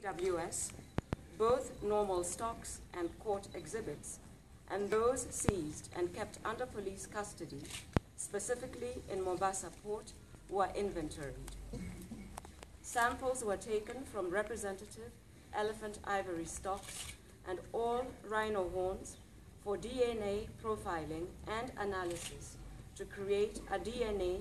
KWS, both normal stocks and court exhibits, and those seized and kept under police custody, specifically in Mombasa Port, were inventoried. Samples were taken from representative elephant ivory stocks and all rhino horns for DNA profiling and analysis to create a DNA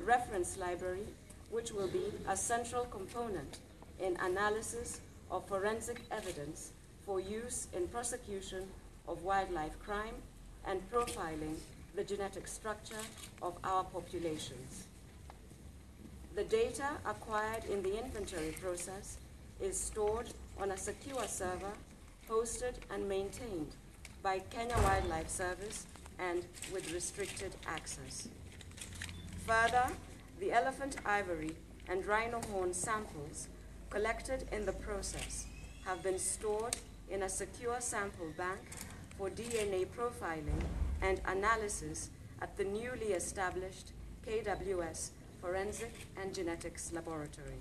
reference library, which will be a central component in analysis of forensic evidence for use in prosecution of wildlife crime and profiling the genetic structure of our populations. The data acquired in the inventory process is stored on a secure server, hosted and maintained by Kenya Wildlife Service and with restricted access. Further, the elephant ivory and rhino horn samples collected in the process have been stored in a secure sample bank for DNA profiling and analysis at the newly established KWS Forensic and Genetics Laboratory.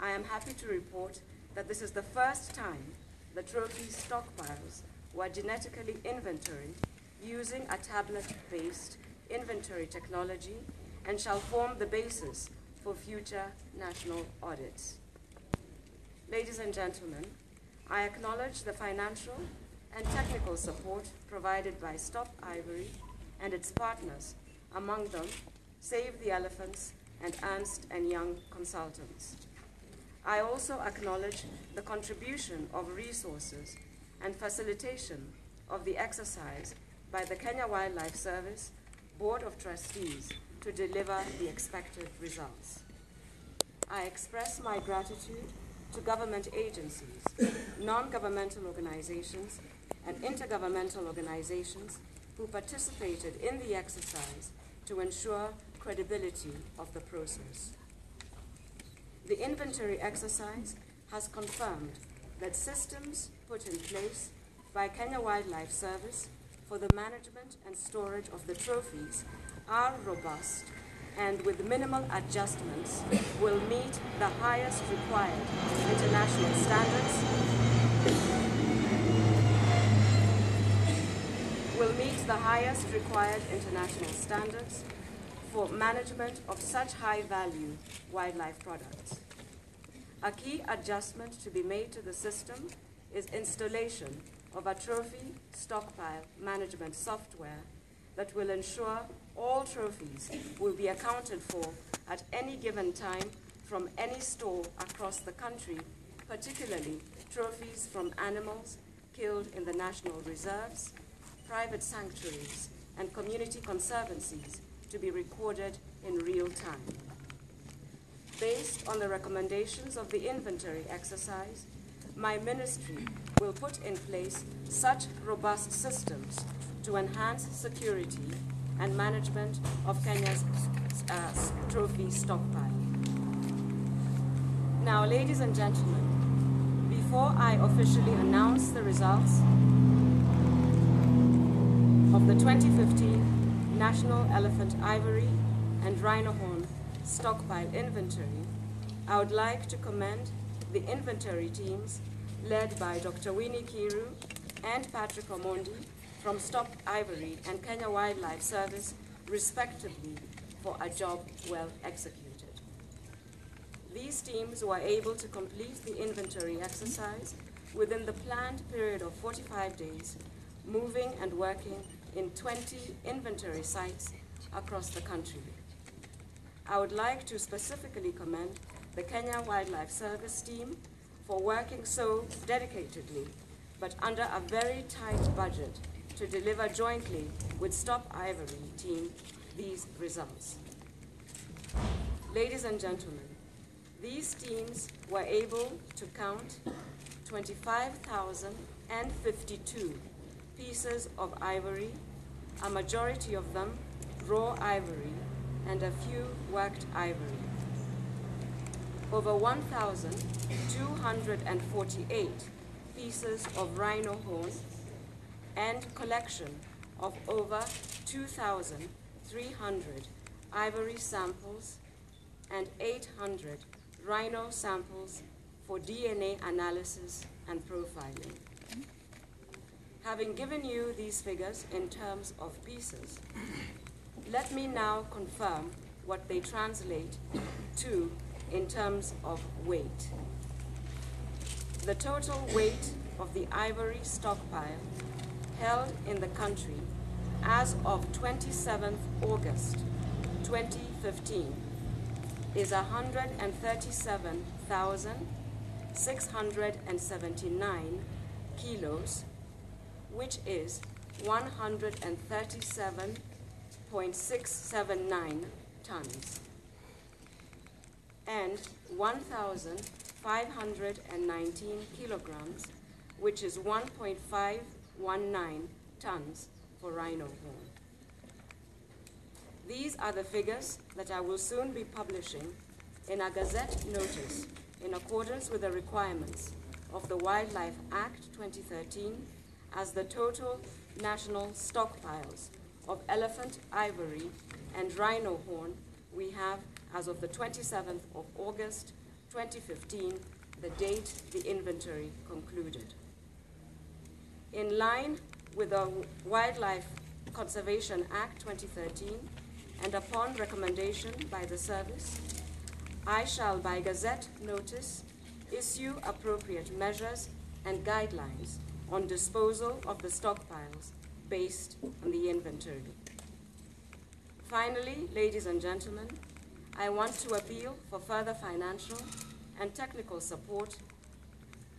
I am happy to report that this is the first time the trophy stockpiles were genetically inventoried using a tablet-based inventory technology and shall form the basis for future national audits. Ladies and gentlemen, I acknowledge the financial and technical support provided by Stop Ivory and its partners, among them Save the Elephants and Ernst & Young Consultants. I also acknowledge the contribution of resources and facilitation of the exercise by the Kenya Wildlife Service Board of Trustees to deliver the expected results. I express my gratitude to government agencies, non-governmental organizations, and intergovernmental organizations who participated in the exercise to ensure credibility of the process. The inventory exercise has confirmed that systems put in place by Kenya Wildlife Service for the management and storage of the trophies are robust and with minimal adjustments will meet the highest required international standards for management of such high-value wildlife products. A key adjustment to be made to the system is installation of a trophy stockpile management software that will ensure all trophies will be accounted for at any given time from any store across the country, particularly trophies from animals killed in the national reserves, private sanctuaries, and community conservancies to be recorded in real time. Based on the recommendations of the inventory exercise, my ministry will put in place such robust systems to enhance security and management of Kenya's trophy stockpile. Now, ladies and gentlemen, before I officially announce the results of the 2015 National Elephant Ivory and Rhino Horn Stockpile Inventory, I would like to commend the inventory teams led by Dr. Winnie Kiru and Patrick Omondi from Stop Ivory and Kenya Wildlife Service, respectively, for a job well executed. These teams were able to complete the inventory exercise within the planned period of 45 days, moving and working in 20 inventory sites across the country. I would like to specifically commend the Kenya Wildlife Service team for working so dedicatedly, but under a very tight budget, to deliver jointly with Stop Ivory team these results. Ladies and gentlemen, these teams were able to count 25,052 pieces of ivory, a majority of them raw ivory, and a few worked ivory. Over 1,248 pieces of rhino horn and collection of over 2,300 ivory samples and 800 rhino samples for DNA analysis and profiling. Having given you these figures in terms of pieces, let me now confirm what they translate to in terms of weight. The total weight of the ivory stockpile held in the country as of 27th August 2015 is 137,679 kilos, which is 137.679 tons, and 1,519 kilograms, which is 1.519 tons for rhino horn. These are the figures that I will soon be publishing in a Gazette notice in accordance with the requirements of the Wildlife Act 2013 as the total national stockpiles of elephant ivory and rhino horn we have as of the 27th of August 2015, the date the inventory concluded. In line with the Wildlife Conservation Act 2013, and upon recommendation by the service, I shall by Gazette notice issue appropriate measures and guidelines on disposal of the stockpiles based on the inventory. Finally, ladies and gentlemen, I want to appeal for further financial and technical support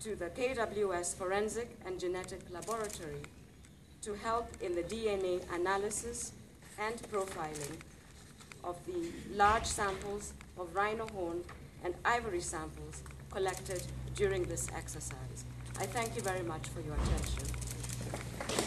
to the KWS Forensic and Genetic Laboratory to help in the DNA analysis and profiling of the large samples of rhino horn and ivory samples collected during this exercise. I thank you very much for your attention.